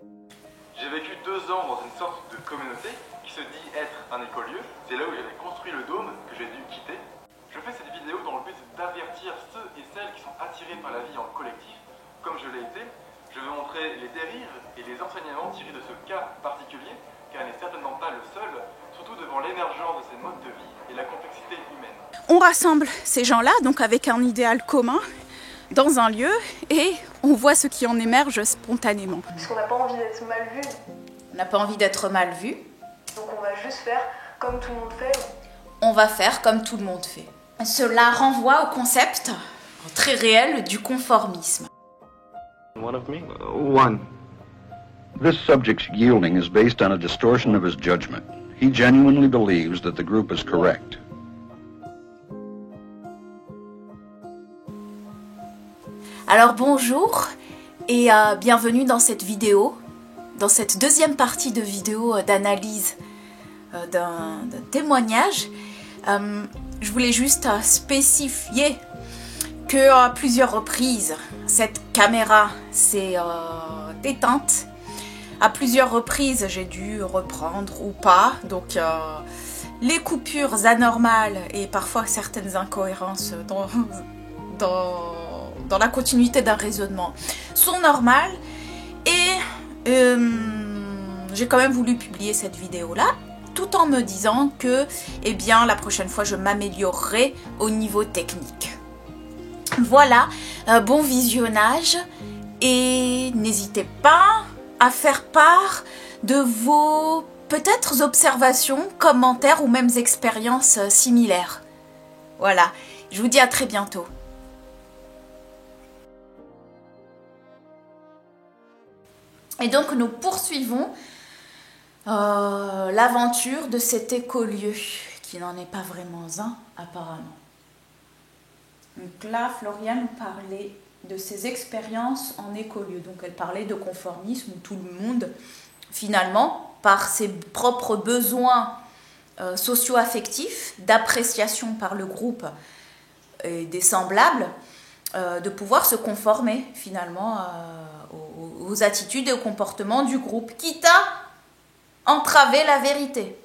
J'ai vécu 2 ans dans une sorte de communauté qui se dit être un écolieu. C'est là où j'avais construit le dôme que j'ai dû quitter. Je fais cette vidéo dans le but d'avertir ceux et celles qui sont attirés par la vie en collectif, comme je l'ai été. Je veux montrer les dérives et les enseignements tirés de ce cas particulier, car il n'est certainement pas le seul, surtout devant l'émergence de ces modes de vie et la complexité humaine. On rassemble ces gens-là, donc avec un idéal commun, dans un lieu, et on voit ce qui en émerge spontanément. Parce qu'on n'a pas envie d'être mal vu. On n'a pas envie d'être mal vu. Donc on va juste faire comme tout le monde fait. On va faire comme tout le monde fait. Cela renvoie au concept très réel du conformisme. One. This subject's yielding is based on a distortion of his judgment. He genuinely believes that the group is correct. Alors bonjour et bienvenue dans cette vidéo, dans cette deuxième partie de vidéo d'analyse d'un témoignage. Je voulais juste spécifier que à plusieurs reprises, cette caméra s'est éteinte. À plusieurs reprises, j'ai dû reprendre ou pas. Donc, les coupures anormales et parfois certaines incohérences dans la continuité d'un raisonnement sont normales. Et j'ai quand même voulu publier cette vidéo-là, tout en me disant que, eh bien, la prochaine fois, je m'améliorerai au niveau technique. Voilà, bon visionnage et n'hésitez pas à faire part de vos peut-être observations, commentaires ou même expériences similaires. Voilà, je vous dis à très bientôt. Et donc nous poursuivons l'aventure de cet écolieu, qui n'en est pas vraiment un apparemment. Donc là, Floriane nous parlait de ses expériences en écolieu. Donc elle parlait de conformisme où tout le monde, finalement, par ses propres besoins socio-affectifs, d'appréciation par le groupe et des semblables, de pouvoir se conformer finalement aux attitudes et aux comportements du groupe, quitte à entraver la vérité.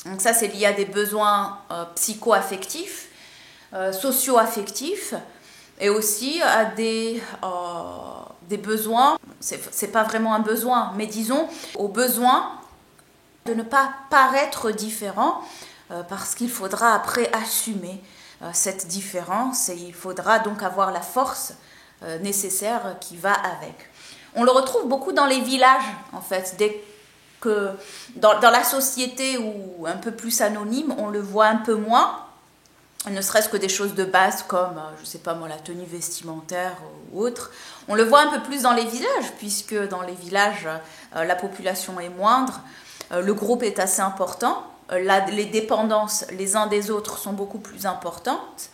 Donc ça, c'est lié à des besoins psycho-affectifs, socio-affectifs, et aussi à des besoins, c'est pas vraiment un besoin, mais disons au besoin de ne pas paraître différent, parce qu'il faudra après assumer cette différence, et il faudra donc avoir la force nécessaire qui va avec. On le retrouve beaucoup dans les villages, en fait, dès que dans la société ou un peu plus anonyme, on le voit un peu moins, ne serait-ce que des choses de base comme, je sais pas moi, la tenue vestimentaire ou autre. On le voit un peu plus dans les villages, puisque dans les villages, la population est moindre, le groupe est assez important, les dépendances les uns des autres sont beaucoup plus importantes,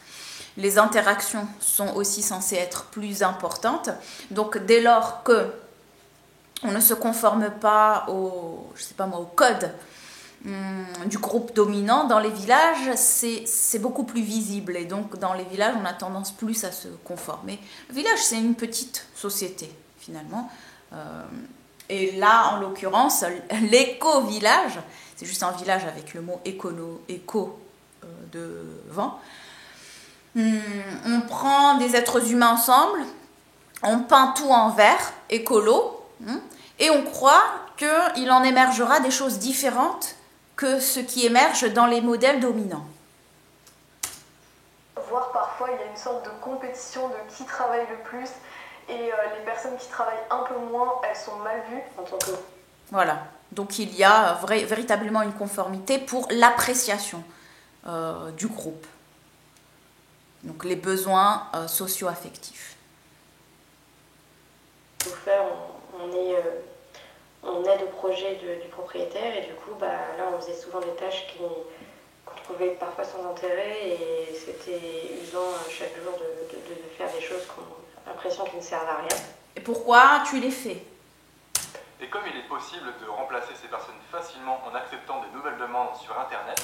les interactions sont aussi censées être plus importantes. Donc dès lors que on ne se conforme pas au code du groupe dominant, dans les villages, c'est beaucoup plus visible. Et donc, dans les villages, on a tendance plus à se conformer. Le village, c'est une petite société, finalement. Et là, en l'occurrence, l'éco-village, c'est juste un village avec le mot éco devant. On prend des êtres humains ensemble, on peint tout en vert, écolo, et on croit qu'il en émergera des choses différentes que ce qui émerge dans les modèles dominants. Voire parfois, il y a une sorte de compétition de qui travaille le plus, et les personnes qui travaillent un peu moins, elles sont mal vues en tant que... Voilà, donc il y a véritablement une conformité pour l'appréciation du groupe. Donc les besoins socio-affectifs. Pour faire, on aide au projet du propriétaire, et du coup, là, on faisait souvent des tâches qu'on trouvait parfois sans intérêt, et c'était usant chaque jour de faire des choses qu'on a l'impression qui ne servent à rien. Et pourquoi tu les fais? Et comme il est possible de remplacer ces personnes facilement en acceptant de nouvelles demandes sur Internet,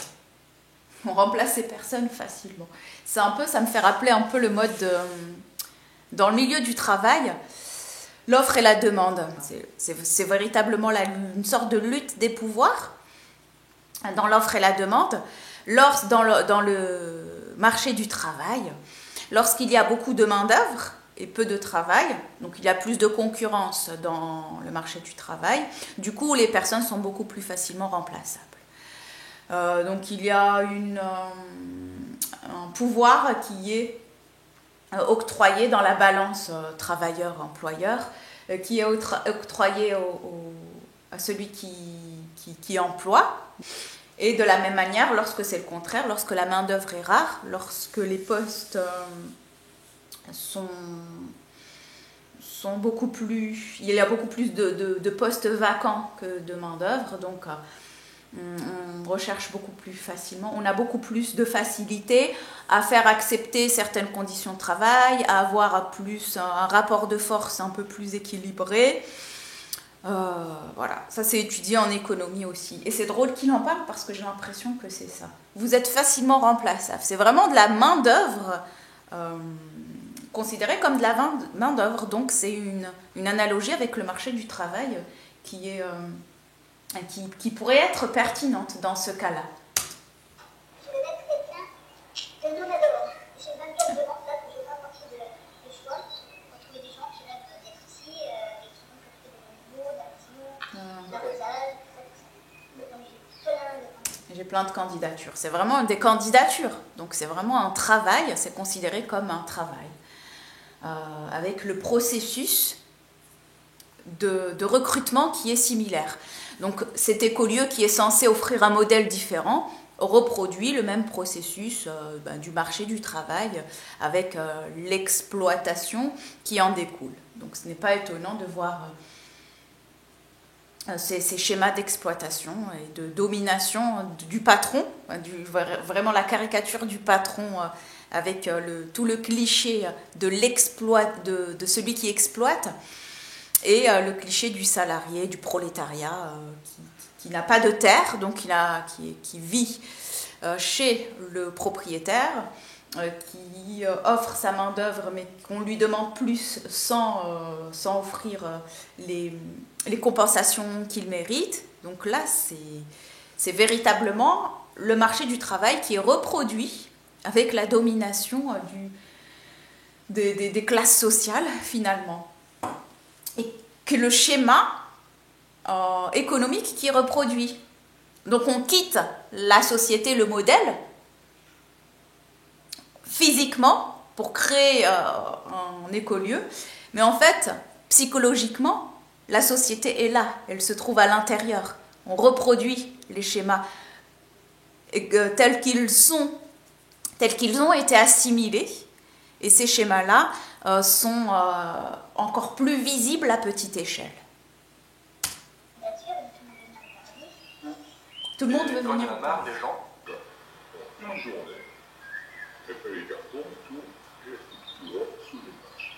on remplace ces personnes facilement. Ça me fait rappeler un peu le mode dans le milieu du travail. L'offre et la demande, c'est véritablement une sorte de lutte des pouvoirs dans l'offre et la demande. Dans le marché du travail, lorsqu'il y a beaucoup de main-d'œuvre et peu de travail, donc il y a plus de concurrence dans le marché du travail, du coup les personnes sont beaucoup plus facilement remplaçables. Donc il y a un pouvoir qui est octroyé dans la balance travailleur-employeur, qui est octroyé à celui qui emploie. Et de la même manière, lorsque c'est le contraire, lorsque la main-d'œuvre est rare, lorsque les postes sont beaucoup plus... Il y a beaucoup plus de postes vacants que de main-d'œuvre, donc on recherche beaucoup plus facilement. On a beaucoup plus de facilité à faire accepter certaines conditions de travail, à avoir un rapport de force un peu plus équilibré. Voilà, ça c'est étudié en économie aussi. Et c'est drôle qu'il en parle parce que j'ai l'impression que c'est ça. Vous êtes facilement remplaçable. C'est vraiment de la main-d'œuvre considérée comme de la main-d'œuvre. Donc c'est une analogie avec le marché du travail qui pourrait être pertinente dans ce cas-là. Je vais mettre quelqu'un de nomador. J'ai 24 demandes là que je n'ai pas partie de choix pour trouver des gens qui rêvent d'être ici et qui vont profiter de l'eau, de la maison, de l'arrosage, J'ai plein de candidatures. C'est vraiment des candidatures. Donc c'est vraiment un travail, c'est considéré comme un travail. Avec le processus de recrutement qui est similaire. Donc cet écolieu qui est censé offrir un modèle différent reproduit le même processus du marché du travail avec l'exploitation qui en découle. Donc ce n'est pas étonnant de voir ces schémas d'exploitation et de domination du patron, vraiment la caricature du patron avec tout le cliché de celui qui exploite et le cliché du salarié, du prolétariat qui n'a pas de terre, donc qui vit chez le propriétaire, qui offre sa main-d'œuvre mais qu'on lui demande plus sans offrir les compensations qu'il mérite. Donc là, c'est véritablement le marché du travail qui est reproduit avec la domination des classes sociales finalement. Et que le schéma économique qui est reproduit. Donc on quitte la société, le modèle, physiquement, pour créer un écolieu, mais en fait, psychologiquement, la société est là, elle se trouve à l'intérieur. On reproduit les schémas tels qu'ils ont été assimilés, et ces schémas-là sont encore plus visibles à petite échelle. Tout le monde veut venir. Quand il y en a marre des gens, une journée, elle fait les cartons et tout, et elle fout dehors sous les marches.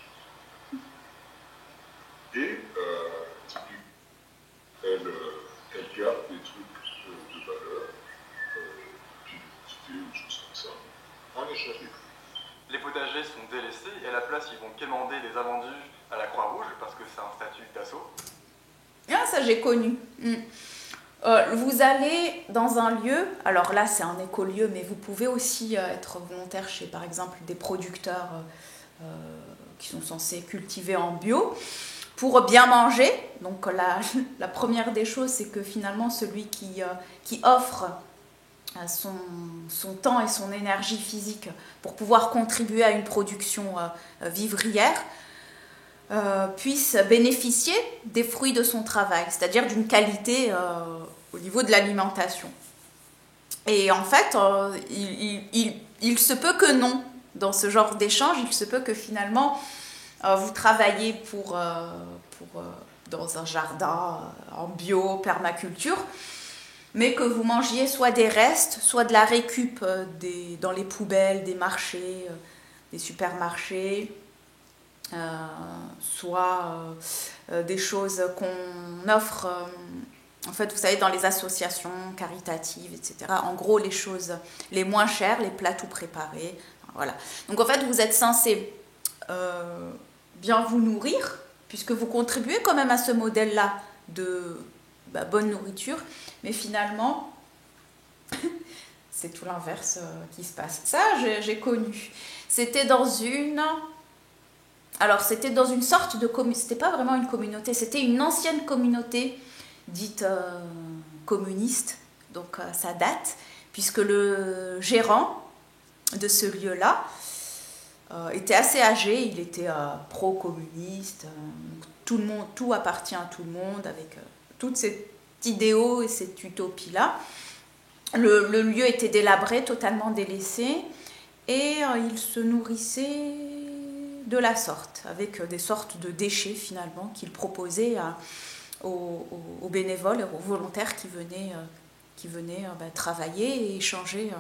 Et elle garde des trucs de valeur, d'identité ou des choses comme ça, en échange des fruits. les potagers sont délaissés et à la place ils vont quémander les invendus à la Croix-Rouge parce que c'est un statut d'assaut. Ah, ça j'ai connu. Vous allez dans un lieu, alors là c'est un écolieu, mais vous pouvez aussi être volontaire chez par exemple des producteurs qui sont censés cultiver en bio pour bien manger. Donc la première des choses, c'est que finalement celui qui offre son temps et son énergie physique pour pouvoir contribuer à une production vivrière puisse bénéficier des fruits de son travail, c'est-à-dire d'une qualité au niveau de l'alimentation. Et en fait, il se peut que non, dans ce genre d'échange, il se peut que finalement vous travaillez dans un jardin en bio, permaculture, mais que vous mangiez soit des restes, soit de la récup dans les poubelles des marchés, des supermarchés, soit des choses qu'on offre, en fait, vous savez, dans les associations caritatives, etc. En gros, les choses les moins chères, les plats tout préparés. Voilà. Donc, en fait, vous êtes censé bien vous nourrir, puisque vous contribuez quand même à ce modèle-là de bonne nourriture, mais finalement, c'est tout l'inverse qui se passe. Ça, j'ai connu. C'était dans une sorte de communauté, c'était pas vraiment une communauté, c'était une ancienne communauté dite communiste, donc ça date, puisque le gérant de ce lieu-là était assez âgé, il était pro-communiste, tout appartient à tout le monde, avec toute cette idéaux et cette utopie-là. Le lieu était délabré, totalement délaissé, et il se nourrissait de la sorte, avec des sortes de déchets finalement qu'il proposait aux bénévoles et aux volontaires qui venaient travailler et échanger.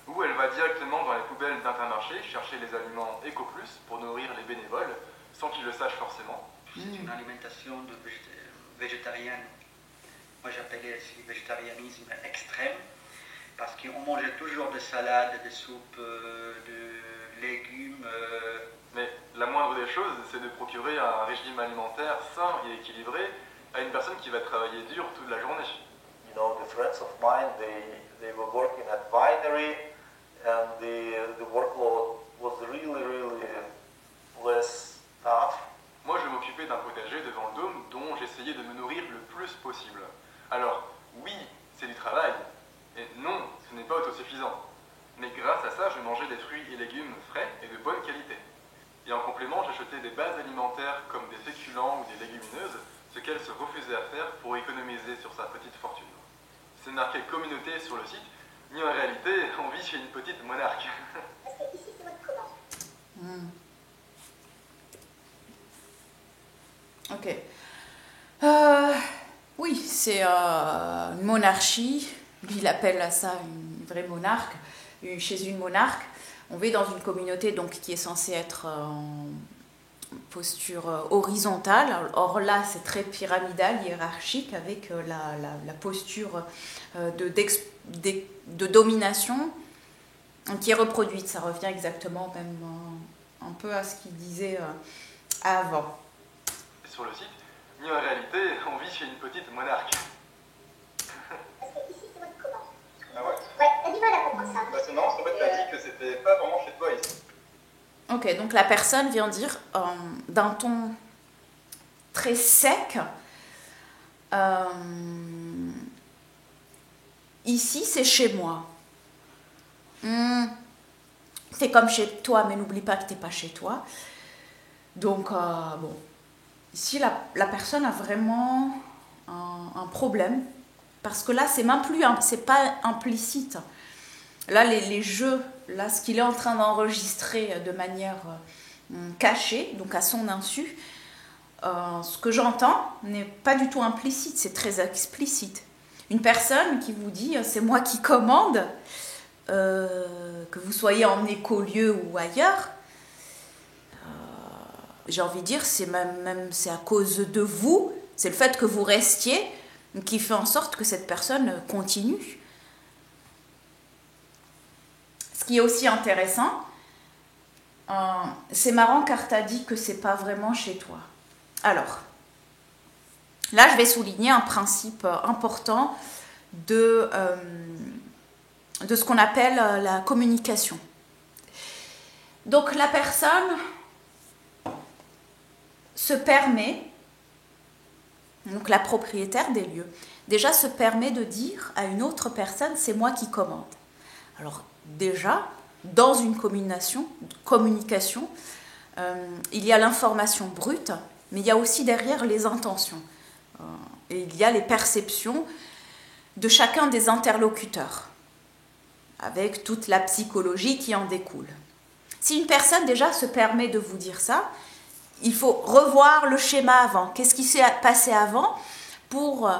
Ou elle va directement dans les poubelles d'Intermarché chercher les aliments EcoPlus pour nourrir les bénévoles, sans qu'ils le sachent forcément. C'est une alimentation végétarienne. Moi j'appelais aussi végétarianisme extrême, parce qu'on mangeait toujours des salades, des soupes, de légumes. Mais la moindre des choses, c'est de procurer un régime alimentaire sain et équilibré à une personne qui va travailler dur toute la journée. You know, the friends of mine, they were working at winery, and the workload was really less tough. Moi, je m'occupais d'un potager devant le dôme dont j'essayais de me nourrir le plus possible. Alors, oui, c'est du travail, et non, ce n'est pas autosuffisant. Mais grâce à ça, je mangeais des fruits et légumes frais et de bonne qualité. Et en complément, j'achetais des bases alimentaires comme des féculents ou des légumineuses, ce qu'elle se refusait à faire pour économiser sur sa petite fortune. C'est marqué communauté sur le site, mais en réalité, on vit chez une petite monarque. Parce que ici, c'est votre commande. Ok. Oui, c'est une monarchie. Lui, il appelle ça une vraie monarque. Chez une monarque, on vit dans une communauté donc, qui est censée être en posture horizontale. Or là, c'est très pyramidal, hiérarchique, avec la posture de domination qui est reproduite. Ça revient exactement même un peu à ce qu'il disait avant. Sur le site, mais en réalité, on vit chez une petite monarque. Parce que ici, c'est votre commande. Ah ouais? Ouais, t'as du mal à comprendre ça. Bah c'est marrant, parce qu'en fait, t'as dit que c'était pas vraiment chez toi ici. Ok, donc la personne vient dire d'un ton très sec, ici c'est chez moi. C'est comme chez toi, mais n'oublie pas que t'es pas chez toi. Donc bon, ici la personne a vraiment un problème, parce que là c'est même plus, c'est pas implicite. Là les jeux, là ce qu'il est en train d'enregistrer de manière cachée, donc à son insu, ce que j'entends n'est pas du tout implicite, c'est très explicite. Une personne qui vous dit c'est moi qui commande, que vous soyez en écolieu ou ailleurs, j'ai envie de dire c'est même c'est à cause de vous, c'est le fait que vous restiez qui fait en sorte que cette personne continue. Ce qui est aussi intéressant, c'est marrant car tu as dit que c'est pas vraiment chez toi. Alors, là je vais souligner un principe important de ce qu'on appelle la communication. Donc la personne se permet, donc la propriétaire des lieux, déjà se permet de dire à une autre personne c'est moi qui commande. Alors déjà, dans une communication, il y a l'information brute, mais il y a aussi derrière les intentions. Et il y a les perceptions de chacun des interlocuteurs, avec toute la psychologie qui en découle. Si une personne déjà se permet de vous dire ça, il faut revoir le schéma avant. Qu'est-ce qui s'est passé avant pour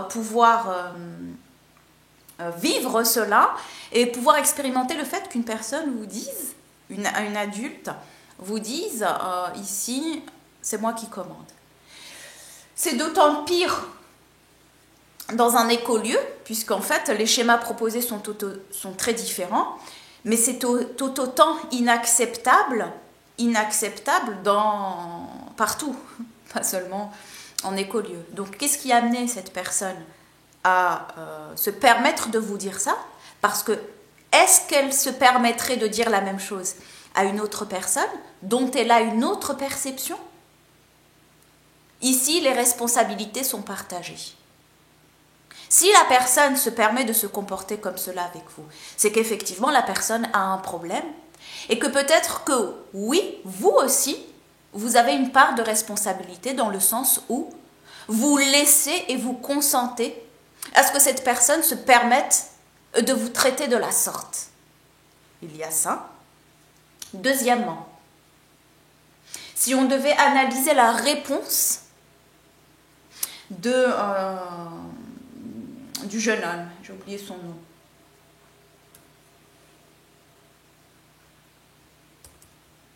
pouvoir vivre cela et pouvoir expérimenter le fait qu'une personne vous dise, une adulte, vous dise ici, c'est moi qui commande. C'est d'autant pire dans un écolieu, puisqu'en fait les schémas proposés sont très différents, Mais c'est tout autant inacceptable partout, pas seulement en écolieu. Donc qu'est-ce qui a amené cette personne à se permettre de vous dire ça? Parce que est-ce qu'elle se permettrait de dire la même chose à une autre personne dont elle a une autre perception? Ici, les responsabilités sont partagées. Si la personne se permet de se comporter comme cela avec vous, c'est qu'effectivement la personne a un problème et que peut-être que oui, vous aussi, vous avez une part de responsabilité dans le sens où vous laissez et vous consentez à ce que cette personne se permette de vous traiter de la sorte. Il y a ça. Deuxièmement, si on devait analyser la réponse du jeune homme, j'ai oublié son nom.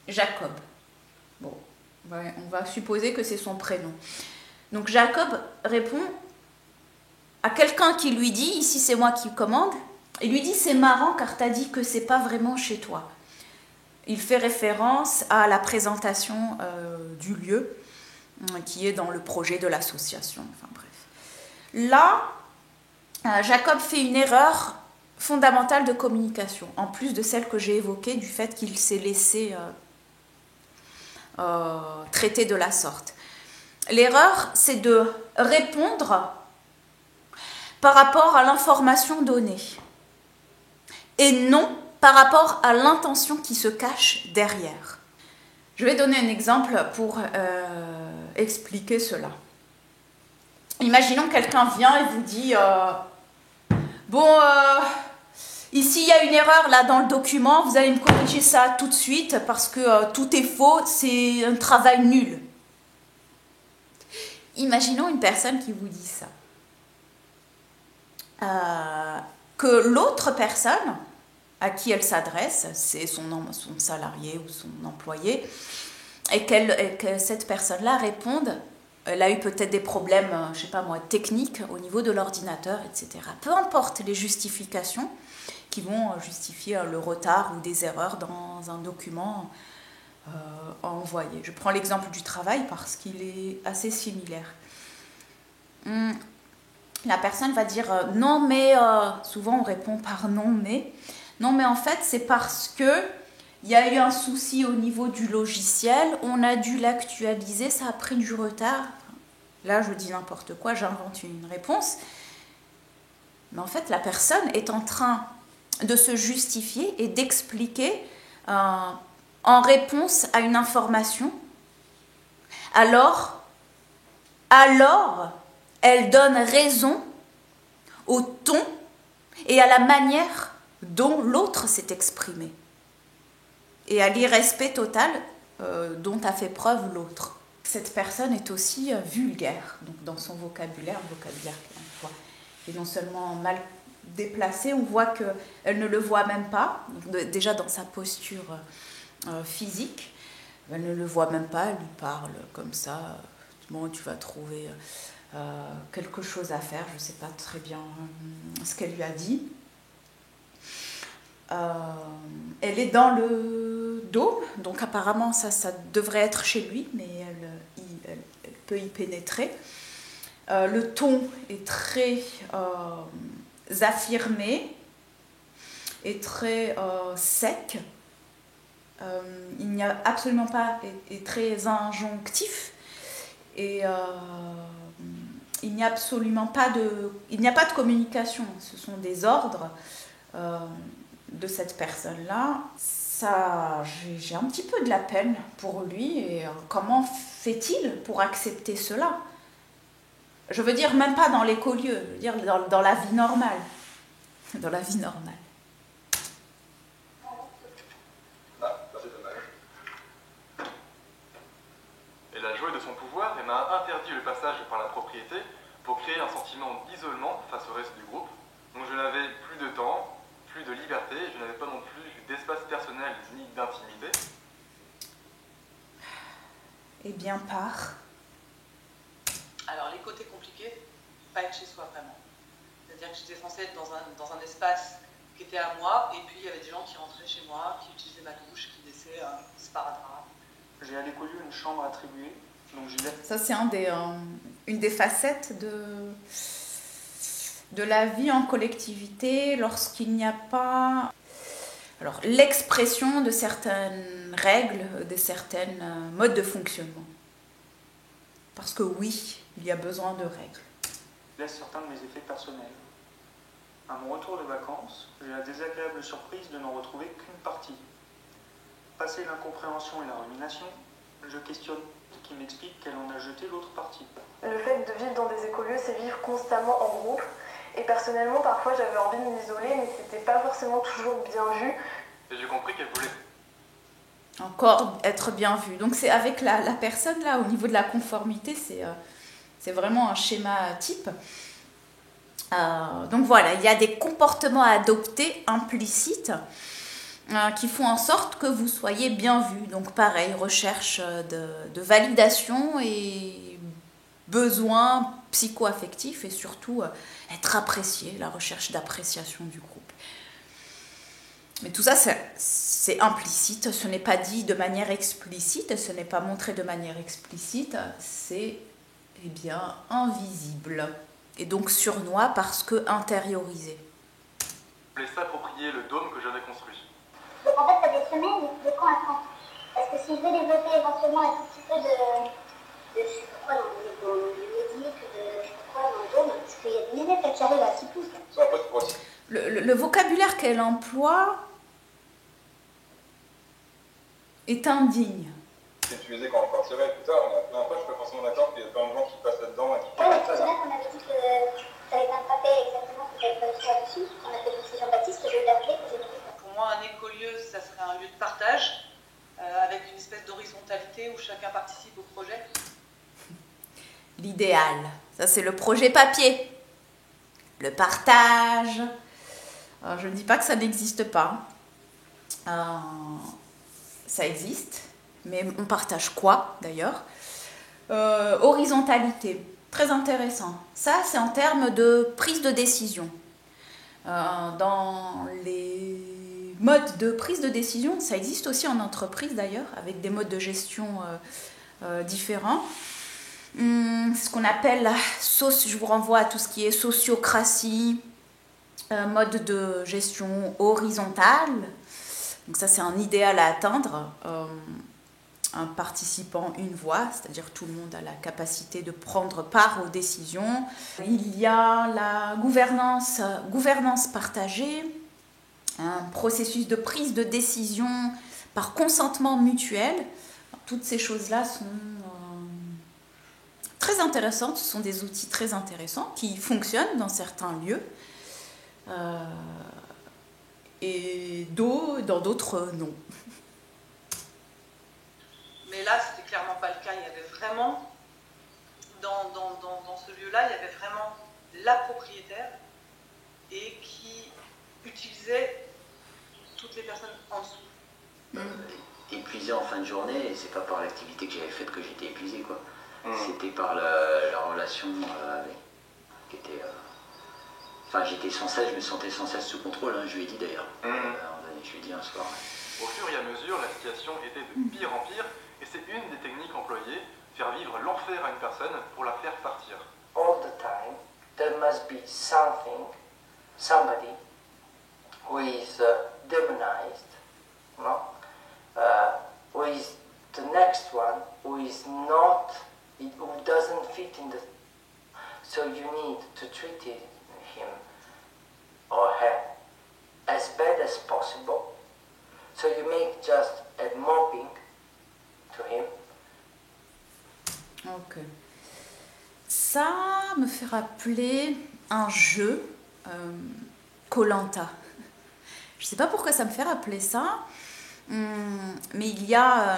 Jacob. Bon, on va supposer que c'est son prénom. Donc Jacob répond à quelqu'un qui lui dit, ici c'est moi qui commande, il lui dit c'est marrant car t'as dit que c'est pas vraiment chez toi. Il fait référence à la présentation du lieu qui est dans le projet de l'association. Enfin bref. Là, Jacob fait une erreur fondamentale de communication, en plus de celle que j'ai évoquée du fait qu'il s'est laissé traiter de la sorte. L'erreur, c'est de répondre par rapport à l'information donnée et non par rapport à l'intention qui se cache derrière. Je vais donner un exemple pour expliquer cela. Imaginons quelqu'un vient et vous dit ici il y a une erreur là dans le document, vous allez me corriger ça tout de suite parce que tout est faux, c'est un travail nul. Imaginons une personne qui vous dit ça. Que l'autre personne à qui elle s'adresse, c'est son salarié ou son employé, et que cette personne-là réponde, elle a eu peut-être des problèmes, je ne sais pas moi, techniques au niveau de l'ordinateur, etc. Peu importe les justifications qui vont justifier le retard ou des erreurs dans un document envoyé. Je prends l'exemple du travail parce qu'il est assez similaire. La personne va dire non mais, souvent on répond par non mais en fait c'est parce que il y a eu un souci au niveau du logiciel, on a dû l'actualiser, ça a pris du retard. Là je dis n'importe quoi, j'invente une réponse. Mais en fait la personne est en train de se justifier et d'expliquer en réponse à une information. Alors elle donne raison au ton et à la manière dont l'autre s'est exprimé et à l'irrespect total dont a fait preuve l'autre. Cette personne est aussi vulgaire, donc dans son vocabulaire et non seulement mal déplacée, on voit qu'elle ne le voit même pas, déjà dans sa posture physique, elle ne le voit même pas, elle lui parle comme ça, bon tu vas trouver quelque chose à faire, je ne sais pas très bien ce qu'elle lui a dit. Elle est dans le dôme, donc apparemment ça devrait être chez lui, mais elle peut y pénétrer. Le ton est très affirmé et très sec. Il n'y a absolument pas, est très injonctif et il n'y a absolument pas de communication, ce sont des ordres de cette personne-là. Ça, j'ai un petit peu de la peine pour lui et comment fait-il pour accepter cela? Je veux dire même pas dans l'écolieu, je veux dire dans la vie normale. Dans la vie normale. Elle a joué de son pouvoir et m'a interdit le passage par la propriété pour créer un sentiment d'isolement face au reste du groupe. Donc je n'avais plus de temps, plus de liberté, je n'avais pas non plus d'espace personnel ni d'intimité. Eh bien, par... Alors, les côtés compliqués, pas être chez soi vraiment. C'est-à-dire que j'étais censée être dans un espace qui était à moi, et puis il y avait des gens qui rentraient chez moi, qui utilisaient ma douche, qui laissaient un sparadrap. J'ai à l'écolieu une chambre attribuée, donc j'y laisse. Ça, c'est une des facettes de la vie en collectivité lorsqu'il n'y a pas l'expression de certaines règles, de certains modes de fonctionnement. Parce que oui, il y a besoin de règles. Je laisse certains de mes effets personnels. À mon retour de vacances, j'ai la désagréable surprise de n'en retrouver qu'une partie. Passé l'incompréhension et la rumination, je questionne ce qui m'explique qu'elle en a jeté l'autre partie. Le fait de vivre dans des écolieux, c'est vivre constamment en groupe. Et personnellement, parfois, j'avais envie de m'isoler, mais c'était pas forcément toujours bien vu. Et j'ai compris qu'elle voulait encore être bien vue. Donc c'est avec la personne là, au niveau de la conformité, c'est vraiment un schéma type. Donc voilà, il y a des comportements à adopter implicites qui font en sorte que vous soyez bien vu. Donc pareil, recherche de validation et besoins psycho-affectifs et surtout être apprécié, la recherche d'appréciation du groupe. Mais tout ça, c'est implicite, ce n'est pas dit de manière explicite, ce n'est pas montré de manière explicite, c'est invisible. Et donc surnois parce que intériorisé. Je voulais s'approprier le dôme que j'avais construit. Donc en fait, ça va être semaine de quand à quand. Parce que si je veux développer éventuellement un tout petit peu de je sais pas quoi, dans le médic, de je sais pas quoi, dans le dôme, parce qu'il y a des lunettes qui arrivent à 6 pouces. Ça va pas être possible. Le vocabulaire qu'elle emploie est indigne. C'est utilisé quand on partirait plus tard, mais la première fois, je suis pas forcément d'accord qu'il y a plein de gens qui passent là-dedans et qui Ouais, mais tu te souviens qu'on avait dit que tu avais pas frappé exactement que tu avais pas le choix dessus. On a fait le lycée Jean-Baptiste, que j'ai eu l'appeler, que j'ai trouvé ça. Pour moi, un écolieu, ça serait un lieu de partage, avec une espèce d'horizontalité où chacun participe au projet. L'idéal, ça c'est le projet papier. Le partage. Alors, je ne dis pas que ça n'existe pas. Ça existe. Mais on partage quoi d'ailleurs? Horizontalité, très intéressant. Ça, c'est en termes de prise de décision. Dans les modes de prise de décision, ça existe aussi en entreprise d'ailleurs, avec des modes de gestion différents. Ce qu'on appelle, je vous renvoie à tout ce qui est sociocratie, mode de gestion horizontale. Donc ça, c'est un idéal à atteindre. Un participant, une voix, c'est-à-dire tout le monde a la capacité de prendre part aux décisions. Il y a la gouvernance partagée, un processus de prise de décision par consentement mutuel. Toutes ces choses-là sont très intéressantes, ce sont des outils très intéressants qui fonctionnent dans certains lieux et dans d'autres non. Mais là, c'était clairement pas le cas. Il y avait vraiment, dans ce lieu-là, il y avait vraiment la propriétaire et qui utilisait toutes les personnes en dessous. Épuisé en fin de journée, et c'est pas par l'activité que j'avais faite que j'étais épuisé, quoi. C'était par la relation avec, qui était... Enfin, j'étais sans cesse, je me sentais sans cesse sous contrôle, hein, je lui ai dit d'ailleurs. Je lui ai dit un soir. Au fur et à mesure, la situation était de pire en pire, et c'est une des techniques employées, faire vivre l'enfer à une personne pour la faire partir. All the time, there must be somebody who is demonized, no? Who is the next one, who is not, who doesn't fit in the... So you need to treat him or her as bad as possible. So you make just a mobbing to him. Ok. Ça me fait rappeler un jeu, Koh-Lanta. Je ne sais pas pourquoi ça me fait rappeler ça, mais il y a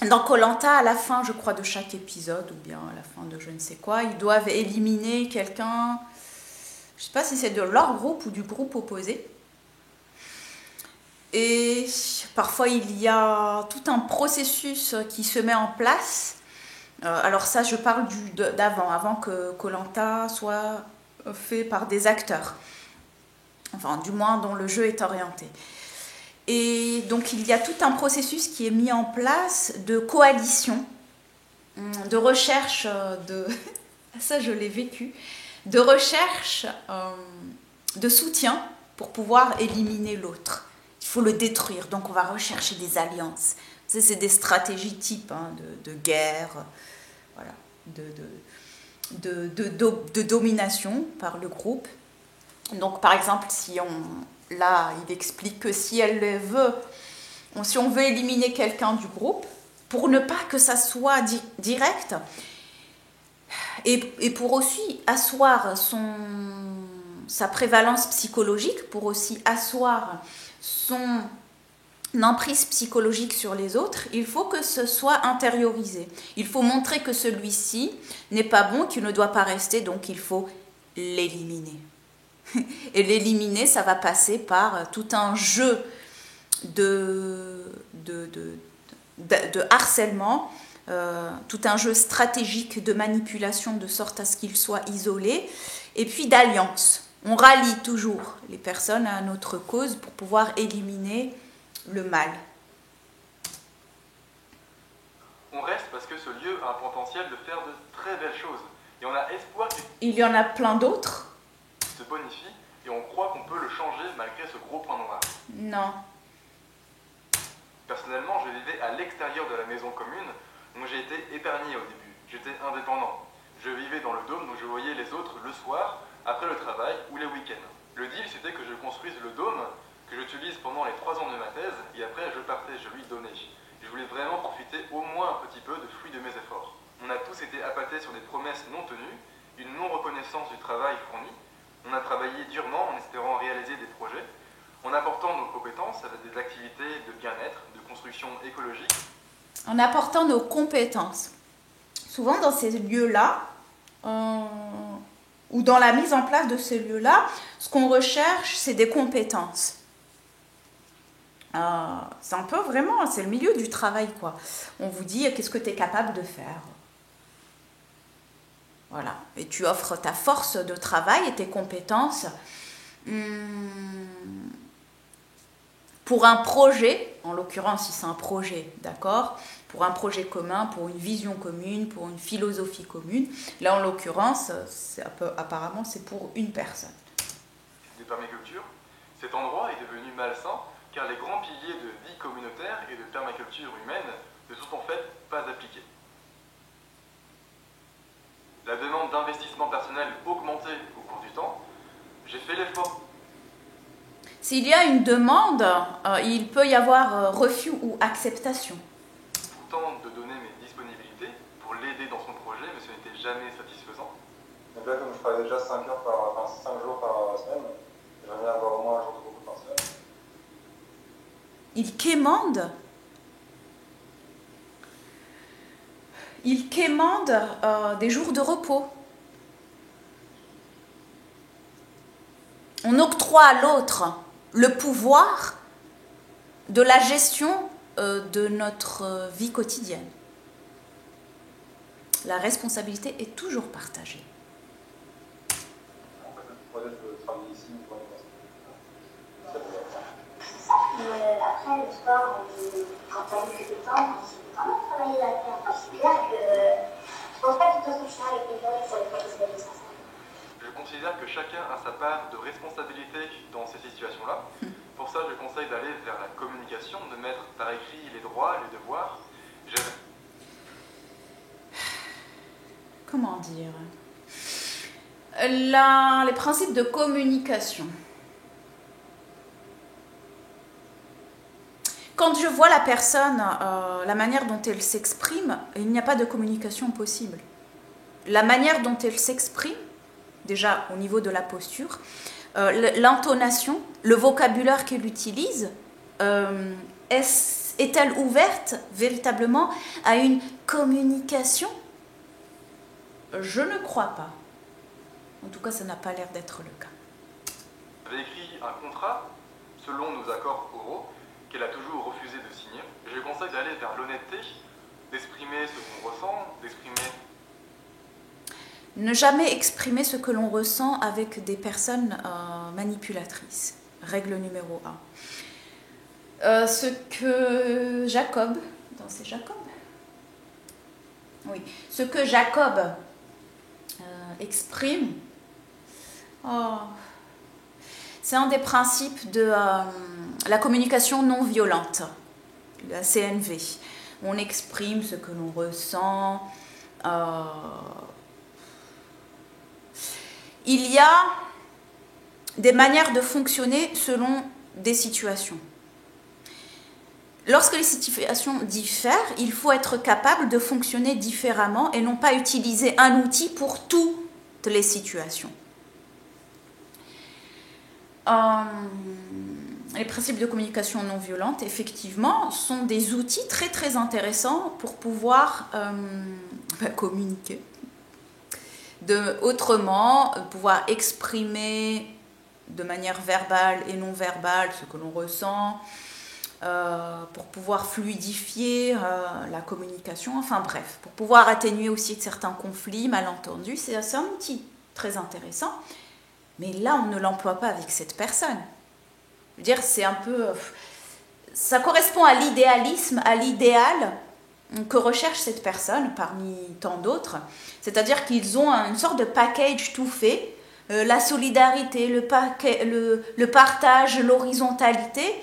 dans Koh-Lanta, à la fin, je crois, de chaque épisode, ou bien à la fin de je ne sais quoi, ils doivent éliminer quelqu'un, je ne sais pas si c'est de leur groupe ou du groupe opposé. Et parfois, il y a tout un processus qui se met en place. Alors ça, je parle avant que Koh-Lanta soit fait par des acteurs. enfin du moins dont le jeu est orienté. Et donc il y a tout un processus qui est mis en place de coalition, de recherche de... ça je l'ai vécu, de recherche de soutien pour pouvoir éliminer l'autre. Il faut le détruire, donc on va rechercher des alliances. C'est des stratégies type de guerre, voilà, de domination par le groupe. Donc par exemple, là il explique que si on veut éliminer quelqu'un du groupe, pour ne pas que ça soit direct, et pour aussi asseoir sa prévalence psychologique, pour aussi asseoir son emprise psychologique sur les autres, il faut que ce soit intériorisé. Il faut montrer que celui-ci n'est pas bon, qu'il ne doit pas rester, donc il faut l'éliminer. Et l'éliminer, ça va passer par tout un jeu de harcèlement, tout un jeu stratégique de manipulation de sorte à ce qu'il soit isolé, et puis d'alliance. On rallie toujours les personnes à notre cause pour pouvoir éliminer le mal. On reste parce que ce lieu a un potentiel de faire de très belles choses. Et on a espoir Il y en a plein d'autres. Se bonifie et on croit qu'on peut le changer malgré ce gros point noir. Non. Personnellement, je vivais à l'extérieur de la maison commune, donc j'ai été épargné au début. J'étais indépendant. Je vivais dans le dôme, donc je voyais les autres le soir, après le travail ou les week-ends. Le deal, c'était que je construise le dôme, que j'utilise pendant les 3 ans de ma thèse, et après je partais, je lui donnais. Je voulais vraiment profiter au moins un petit peu de fruits de mes efforts. On a tous été appâtés sur des promesses non tenues, une non-reconnaissance du travail fourni. On a travaillé durement en espérant réaliser des projets, en apportant nos compétences avec des activités de bien-être, de construction écologique. En apportant nos compétences. Souvent dans ces lieux-là, ou dans la mise en place de ces lieux-là, ce qu'on recherche, c'est des compétences. C'est un peu vraiment, c'est le milieu du travail, quoi. On vous dit, qu'est-ce que tu es capable de faire ? Voilà. Et tu offres ta force de travail et tes compétences pour un projet, en l'occurrence, si c'est un projet, d'accord ? Pour un projet commun, pour une vision commune, pour une philosophie commune. Là, en l'occurrence, apparemment, c'est pour une personne. Des permacultures, cet endroit est devenu malsain car les grands piliers de vie communautaire et de permaculture humaine ne sont en fait pas appliqués. La demande d'investissement personnel augmentait au cours du temps. J'ai fait l'effort. S'il y a une demande, il peut y avoir refus ou acceptation. Pourtant, de donner mes disponibilités pour l'aider dans son projet, mais ce n'était jamais satisfaisant. Donc là, comme je travaille déjà 5 jours par semaine, j'aimerais bien avoir au moins un jour de repos par semaine. Il quémande. Il quémande des jours de repos. On octroie à l'autre le pouvoir de la gestion de notre vie quotidienne. La responsabilité est toujours partagée. Mais après, le soir, quand t'as eu que des temps, c'est quand même travailler la terre. C'est clair que je pense pas que tout ce avec les gens, ça va faire des ça. Je considère que chacun a sa part de responsabilité dans ces situations-là. Pour ça, je conseille d'aller vers la communication, de mettre par écrit les droits, les devoirs. Comment dire ? Les principes de communication. Quand je vois la personne, la manière dont elle s'exprime, il n'y a pas de communication possible. La manière dont elle s'exprime, déjà au niveau de la posture, l'intonation, le vocabulaire qu'elle utilise, est-elle ouverte véritablement à une communication ? Je ne crois pas. En tout cas, ça n'a pas l'air d'être le cas. J'avais écrit un contrat selon nos accords oraux qu'elle a toujours refusé de signer. Je conseille d'aller vers l'honnêteté, d'exprimer ce qu'on ressent, d'exprimer... Ne jamais exprimer ce que l'on ressent avec des personnes manipulatrice. Règle numéro 1. Ce que Jacob, c'est Jacob ? Oui. Ce que Jacob exprime, c'est un des principes de la communication non violente, la CNV. On exprime ce que l'on ressent. Il y a des manières de fonctionner selon des situations. Lorsque les situations diffèrent, il faut être capable de fonctionner différemment et non pas utiliser un outil pour toutes les situations. Les principes de communication non violente, effectivement, sont des outils très très intéressants pour pouvoir communiquer. Autrement, pouvoir exprimer de manière verbale et non verbale ce que l'on ressent, pour pouvoir fluidifier la communication, enfin bref, pour pouvoir atténuer aussi certains conflits, malentendus. C'est un outil très intéressant, mais là on ne l'emploie pas avec cette personne. Je veux dire, c'est un peu... ça correspond à l'idéalisme, à l'idéal que recherche cette personne parmi tant d'autres. C'est-à-dire qu'ils ont une sorte de package tout fait, la solidarité, le partage, l'horizontalité,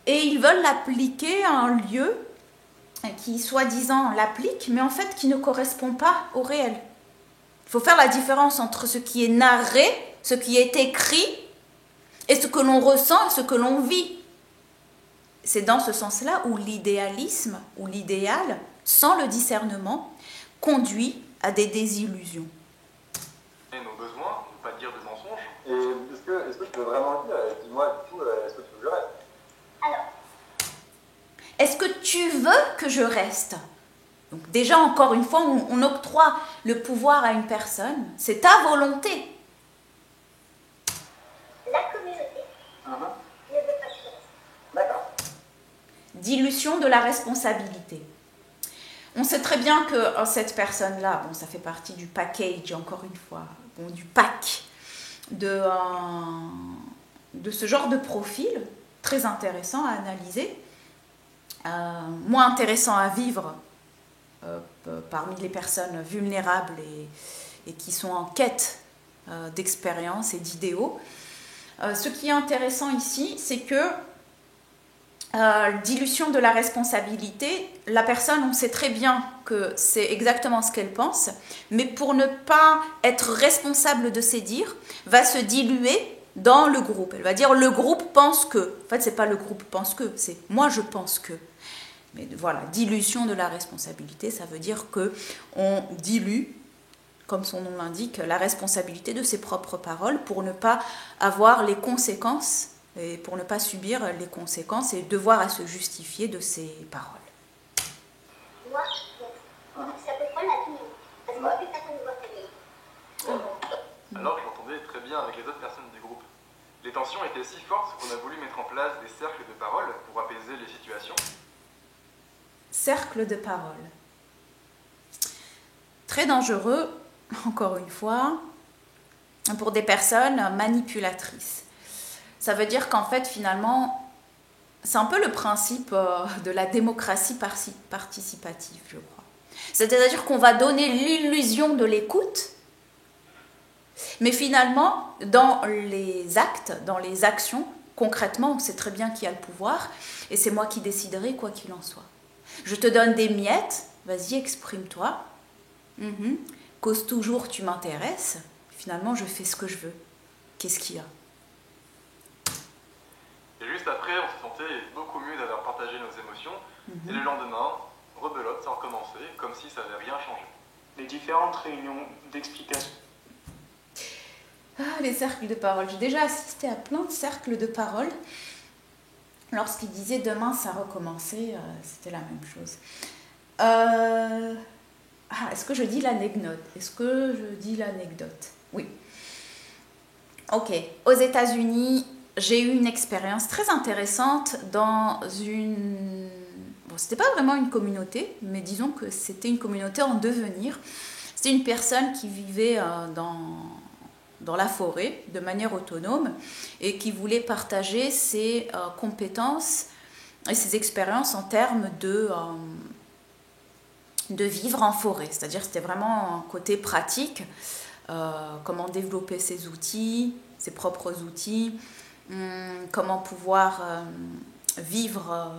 et ils veulent l'appliquer à un lieu qui, soi-disant, l'applique, mais en fait qui ne correspond pas au réel. Il faut faire la différence entre ce qui est narré, ce qui est écrit, et ce que l'on ressent, ce que l'on vit. C'est dans ce sens-là où l'idéalisme, ou l'idéal, sans le discernement, conduit à des désillusions. Et nos besoins, ne pas dire de mensonges. Et est-ce que tu veux vraiment le dire? Dis-moi, du coup, est-ce que tu veux que je reste? Alors, est-ce que tu veux que je reste? Donc déjà, encore une fois, on octroie le pouvoir à une personne. C'est ta volonté. la communauté ne veut pas que je reste. D'accord. Dilution de la responsabilité. On sait très bien que cette personne-là, bon, ça fait partie du package, encore une fois, bon, du pack de ce genre de profil, très intéressant à analyser, moins intéressant à vivre parmi les personnes vulnérables et qui sont en quête d'expérience et d'idéaux. Ce qui est intéressant ici, c'est que dilution de la responsabilité, la personne, on sait très bien que c'est exactement ce qu'elle pense, mais pour ne pas être responsable de ses dires, va se diluer dans le groupe. Elle va dire le groupe pense que. En fait, c'est pas le groupe pense que, c'est moi je pense que. Mais voilà, dilution de la responsabilité, ça veut dire que on dilue, comme son nom l'indique, la responsabilité de ses propres paroles pour ne pas avoir les conséquences et pour ne pas subir les conséquences et devoir à se justifier de ses paroles. Moi, ça peut prendre à tout le monde. Parce que moi, plus personne ne voit que Alors que j'entendais très bien avec les autres personnes du groupe. Les tensions étaient si fortes qu'on a voulu mettre en place des cercles de parole pour apaiser les situations. Cercle de parole. Très dangereux, encore une fois, pour des personnes manipulatrices. Ça veut dire qu'en fait, finalement, c'est un peu le principe de la démocratie participative, je crois. C'est-à-dire qu'on va donner l'illusion de l'écoute, mais finalement, dans les actes, dans les actions, concrètement, on sait très bien qui a le pouvoir, et c'est moi qui déciderai quoi qu'il en soit. Je te donne des miettes, vas-y, exprime-toi. Cause toujours, tu m'intéresses. Finalement, je fais ce que je veux. Qu'est-ce qu'il y a? Et juste après, on se sentait beaucoup mieux d'avoir partagé nos émotions. Et le lendemain, rebelote, ça recommençait, comme si ça n'avait rien changé. Les différentes réunions d'explication. Ah, les cercles de parole. J'ai déjà assisté à plein de cercles de parole. Lorsqu'ils disaient demain, ça recommençait, c'était la même chose. Est-ce que je dis l'anecdote? Oui. Ok. Aux États-Unis, j'ai eu une expérience très intéressante dans une... Bon, c'était pas vraiment une communauté, mais disons que c'était une communauté en devenir. C'était une personne qui vivait dans la forêt de manière autonome et qui voulait partager ses compétences et ses expériences en termes de vivre en forêt. C'est-à-dire c'était vraiment un côté pratique, comment développer ses outils, ses propres outils, comment pouvoir vivre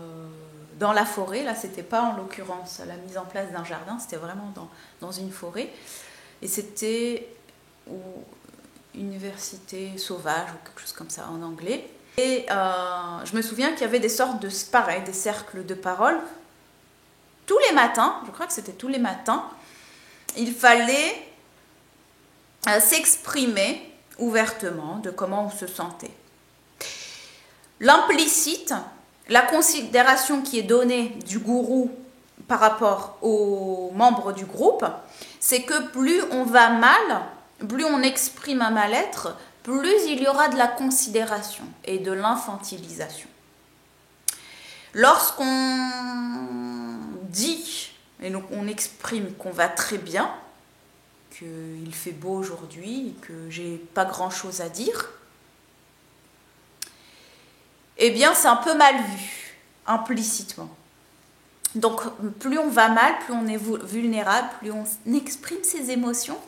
dans la forêt. Là, c'était pas en l'occurrence la mise en place d'un jardin, c'était vraiment dans une forêt. Et c'était université sauvage ou quelque chose comme ça en anglais. Et je me souviens qu'il y avait des sortes de, pareil, des cercles de parole. Tous les matins, je crois que c'était tous les matins, il fallait s'exprimer ouvertement de comment on se sentait. L'implicite, la considération qui est donnée du gourou par rapport aux membres du groupe, c'est que plus on va mal, plus on exprime un mal-être, plus il y aura de la considération et de l'infantilisation. Lorsqu'on dit, et donc on exprime qu'on va très bien, qu'il fait beau aujourd'hui, que j'ai pas grand-chose à dire, eh bien c'est un peu mal vu, implicitement. Donc plus on va mal, plus on est vulnérable, plus on exprime ses émotions,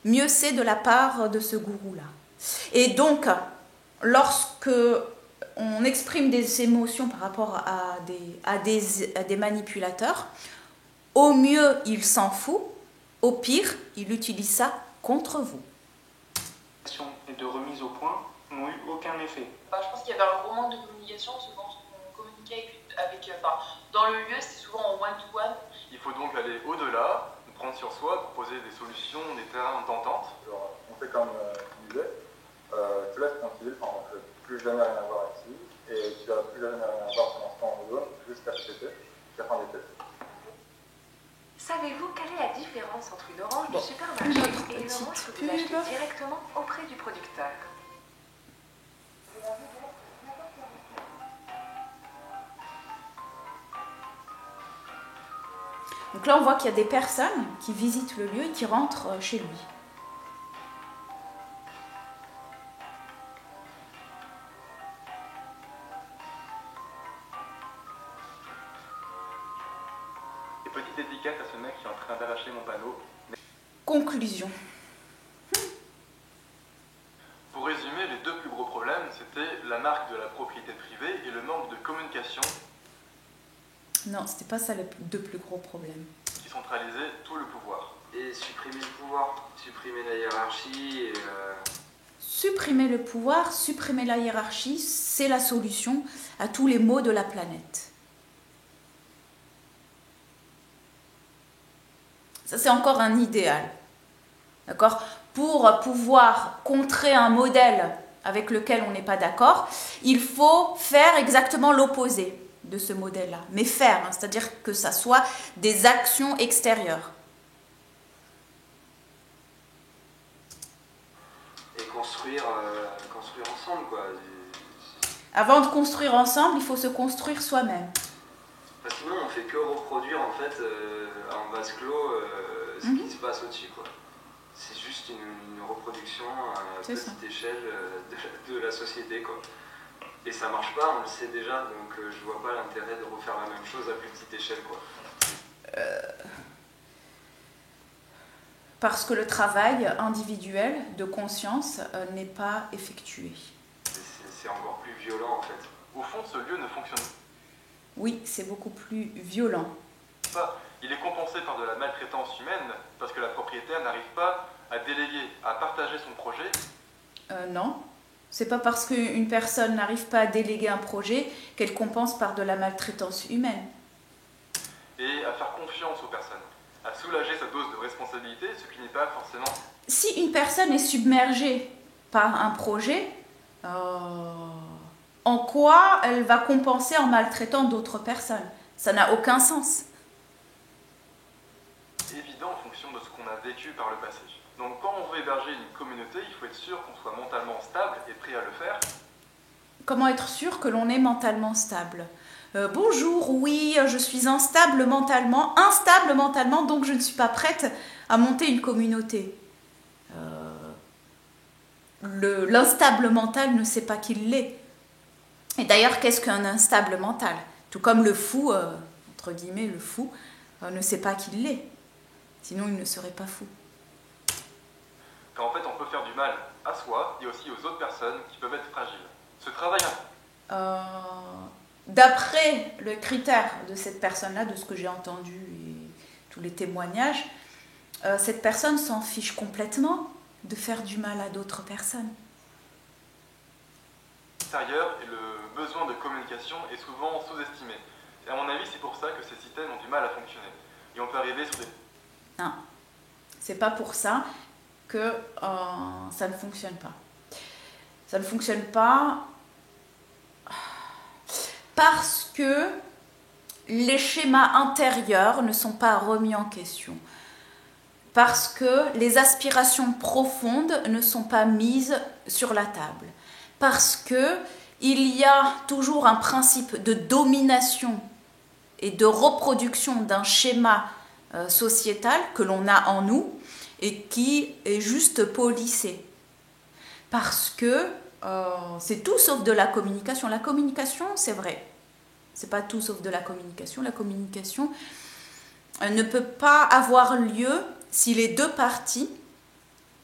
mieux c'est de la part de ce gourou-là. Et donc, lorsque on exprime des émotions par rapport à des manipulateurs, au mieux il s'en fout, au pire il utilise ça contre vous. Et de remise au point n'ont eu aucun effet. Je pense qu'il y avait un gros manque de communication, souvent on communiquait dans le lieu, c'était souvent en one-to-one. Il faut donc aller au-delà, prendre sur soi, proposer des solutions, des terrains d'entente. On fait comme tu disais, tu laisses tranquille, je n'ai plus jamais rien à voir ici, et tu n'as plus jamais rien à voir pour l'instant en zone, jusqu'à cet été, jusqu'à fin d'été. Savez-vous quelle est la différence entre une orange du supermarché et une orange que vous achetez directement auprès du producteur? Donc là, on voit qu'il y a des personnes qui visitent le lieu et qui rentrent chez lui. Et petite dédicace à ce mec qui est en train d'arracher mon panneau. Conclusion. Pour résumer, les deux plus gros problèmes, c'était la marque de la propriété privée et le manque de communication. Non, c'était pas ça les deux plus gros problèmes. Qui centralisait tout le pouvoir. Et supprimer le pouvoir, supprimer la hiérarchie et... Supprimer le pouvoir, supprimer la hiérarchie, c'est la solution à tous les maux de la planète. Ça, c'est encore un idéal. D'accord ? Pour pouvoir contrer un modèle avec lequel on n'est pas d'accord, il faut faire exactement l'opposé de ce modèle-là. Mais faire, c'est-à-dire que ça soit des actions extérieures. Et construire ensemble, quoi. Avant de construire ensemble, il faut se construire soi-même. Sinon, on fait que reproduire, en fait, en vase clos, ce qui se passe au-dessus, quoi. C'est juste une reproduction à petite échelle de la société, quoi. Et ça marche pas, on le sait déjà, donc je vois pas l'intérêt de refaire la même chose à plus petite échelle, quoi. Parce que le travail individuel de conscience n'est pas effectué. C'est encore plus violent, en fait. Au fond, ce lieu ne fonctionne pas. Oui, c'est beaucoup plus violent. Il est compensé par de la maltraitance humaine parce que la propriétaire n'arrive pas à déléguer, à partager son projet. Non, c'est pas parce qu'une personne n'arrive pas à déléguer un projet qu'elle compense par de la maltraitance humaine. Et à faire confiance aux personnes, à soulager sa dose de responsabilité, ce qui n'est pas forcément... Si une personne est submergée par un projet, en quoi elle va compenser en maltraitant d'autres personnes? Ça n'a aucun sens. Évident en fonction de ce qu'on a vécu par le passé. Donc quand on veut héberger une communauté, il faut être sûr qu'on soit mentalement stable et prêt à le faire. Comment être sûr que l'on est mentalement stable? Bonjour, oui, je suis instable mentalement, donc je ne suis pas prête à monter une communauté. l'instable mental ne sait pas qu'il l'est. Et d'ailleurs, qu'est-ce qu'un instable mental? Tout comme le fou, entre guillemets, le fou, ne sait pas qu'il l'est. Sinon, il ne serait pas fou. Quand en fait, on peut faire du mal à soi et aussi aux autres personnes qui peuvent être fragiles. Ce travail... D'après le critère de cette personne-là, de ce que j'ai entendu et tous les témoignages, cette personne s'en fiche complètement de faire du mal à d'autres personnes. Extérieur et le besoin de communication est souvent sous-estimé. Et à mon avis, c'est pour ça que ces systèmes ont du mal à fonctionner. Et on peut arriver sur des... Non, c'est pas pour ça que ça ne fonctionne pas. Ça ne fonctionne pas parce que les schémas intérieurs ne sont pas remis en question. Parce que les aspirations profondes ne sont pas mises sur la table. Parce que il y a toujours un principe de domination et de reproduction d'un schéma sociétal que l'on a en nous et qui est juste polissé. Parce que c'est tout sauf de la communication. La communication, c'est vrai. C'est pas tout sauf de la communication. La communication ne peut pas avoir lieu si les deux parties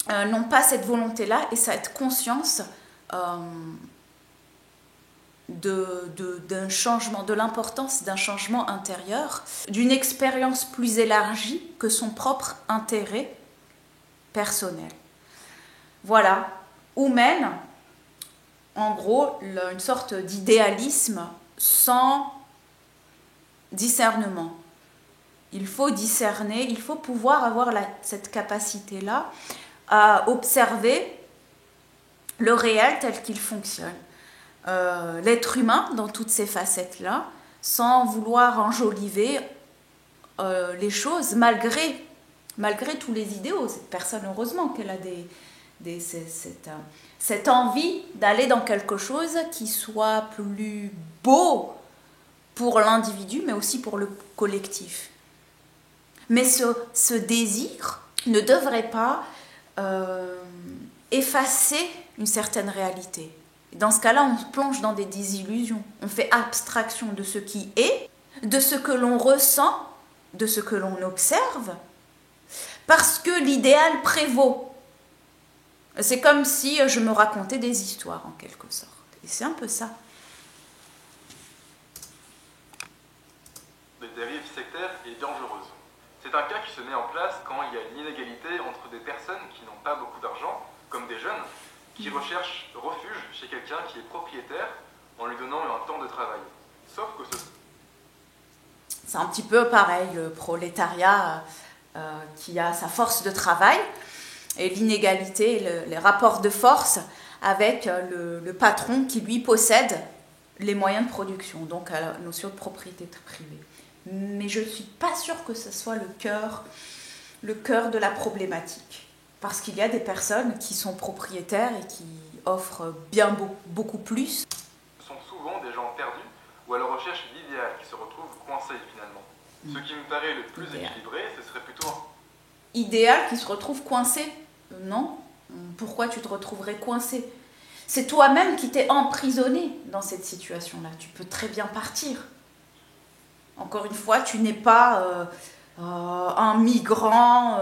n'ont pas cette volonté-là et cette conscience d'un changement, de l'importance d'un changement intérieur, d'une expérience plus élargie que son propre intérêt personnel. Voilà, où mène en gros une sorte d'idéalisme sans discernement. Il faut discerner, il faut pouvoir avoir cette capacité-là à observer le réel tel qu'il fonctionne. L'être humain dans toutes ces facettes-là, sans vouloir enjoliver les choses, malgré tous les idéaux. Cette personne, heureusement qu'elle a cette envie d'aller dans quelque chose qui soit plus beau pour l'individu, mais aussi pour le collectif. Mais ce désir ne devrait pas effacer une certaine réalité. Dans ce cas-là, on plonge dans des désillusions. On fait abstraction de ce qui est, de ce que l'on ressent, de ce que l'on observe, parce que l'idéal prévaut. C'est comme si je me racontais des histoires, en quelque sorte. Et c'est un peu ça. Les dérives sectaires est dangereuse. C'est un cas qui se met en place quand il y a une inégalité entre des personnes qui n'ont pas beaucoup d'argent, comme des jeunes, qui recherchent refuge chez quelqu'un qui est propriétaire en lui donnant un temps de travail. Sauf que c'est un petit peu pareil, le prolétariat qui a sa force de travail et l'inégalité, les rapports de force avec le patron qui lui possède les moyens de production, donc à la notion de propriété privée. Mais je ne suis pas sûre que ce soit le cœur de la problématique. Parce qu'il y a des personnes qui sont propriétaires et qui offrent bien beaucoup plus. Ce sont souvent des gens perdus ou à la recherche de l'idéal qui se retrouvent coincés finalement. Ce qui me paraît le plus équilibré, ce serait plutôt idéal qui se retrouve coincé? Non. Pourquoi tu te retrouverais coincé? C'est toi-même qui t'es emprisonné dans cette situation-là. Tu peux très bien partir. Encore une fois, tu n'es pas un migrant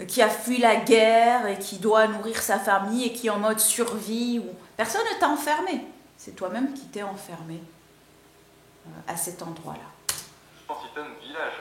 qui a fui la guerre et qui doit nourrir sa famille et qui est en mode survie. Personne ne t'a enfermé. C'est toi-même qui t'es enfermé à cet endroit-là. Je pense qu'il y a un village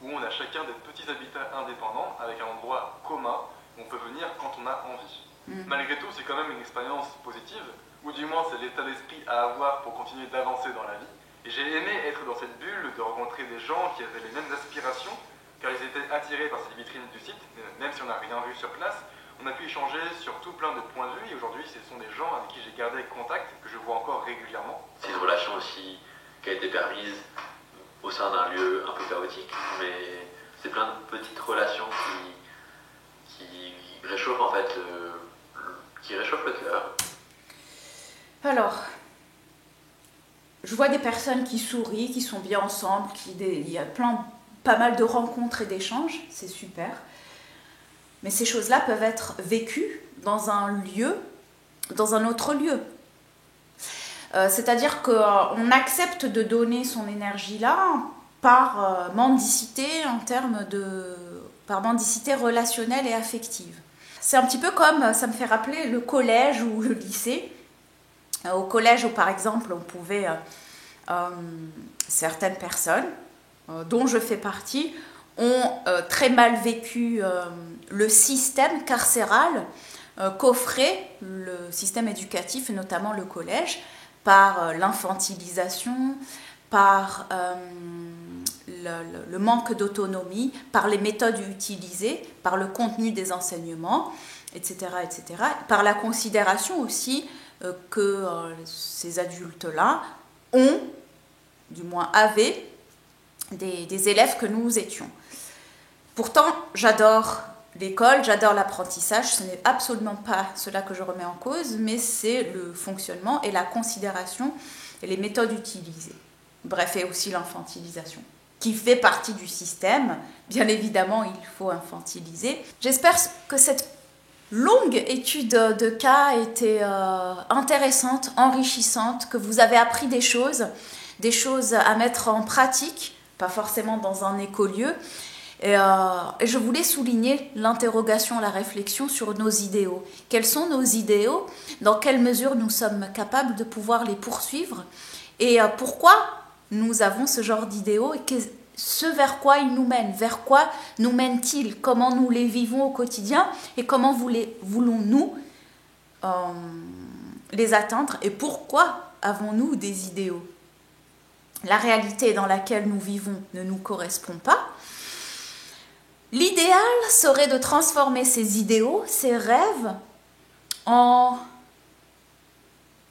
où on a chacun des petits habitats indépendants avec un endroit commun où on peut venir quand on a envie. Malgré tout, c'est quand même une expérience positive, ou du moins c'est l'état d'esprit à avoir pour continuer d'avancer dans la vie. Et j'ai aimé être dans cette bulle, de rencontrer des gens qui avaient les mêmes aspirations, car ils étaient attirés par cette vitrine du site, même si on n'a rien vu sur place. On a pu échanger sur tout plein de points de vue, et aujourd'hui ce sont des gens avec qui j'ai gardé contact, que je vois encore régulièrement. C'est une relation aussi qui a été permise au sein d'un lieu un peu chaotique, mais c'est plein de petites relations qui réchauffent en fait qui réchauffent le cœur. Alors, je vois des personnes qui sourient, qui sont bien ensemble, il y a pas mal de rencontres et d'échanges, c'est super. Mais ces choses-là peuvent être vécues dans un lieu dans un autre lieu. C'est-à-dire qu'on accepte de donner son énergie là par mendicité par mendicité relationnelle et affective. C'est un petit peu comme, ça me fait rappeler le collège ou le lycée. Au collège où par exemple on pouvait, certaines personnes, dont je fais partie, ont très mal vécu le système carcéral qu'offrait le système éducatif et notamment le collège, par l'infantilisation, par le manque d'autonomie, par les méthodes utilisées, par le contenu des enseignements, etc., etc., par la considération aussi que ces adultes-là ont, du moins avaient, des élèves que nous étions. Pourtant, j'adore l'école, j'adore l'apprentissage, ce n'est absolument pas cela que je remets en cause, mais c'est le fonctionnement et la considération et les méthodes utilisées. Bref, et aussi l'infantilisation, qui fait partie du système. Bien évidemment, il faut infantiliser. J'espère que cette longue étude de cas était intéressante, enrichissante, que vous avez appris des choses à mettre en pratique, pas forcément dans un écolieu. Et je voulais souligner l'interrogation, la réflexion sur nos idéaux. Quels sont nos idéaux? Dans quelle mesure nous sommes capables de pouvoir les poursuivre? Et pourquoi nous avons ce genre d'idéaux? Et ce vers quoi ils nous mènent? Vers quoi nous mènent-ils? Comment nous les vivons au quotidien? Et comment voulons-nous les atteindre? Et pourquoi avons-nous des idéaux? La réalité dans laquelle nous vivons ne nous correspond pas. L'idéal serait de transformer ces idéaux, ces rêves, en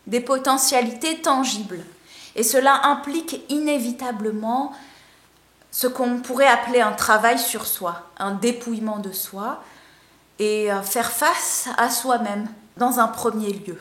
des potentialités tangibles. Et cela implique inévitablement ce qu'on pourrait appeler un travail sur soi, un dépouillement de soi, et faire face à soi-même dans un premier lieu.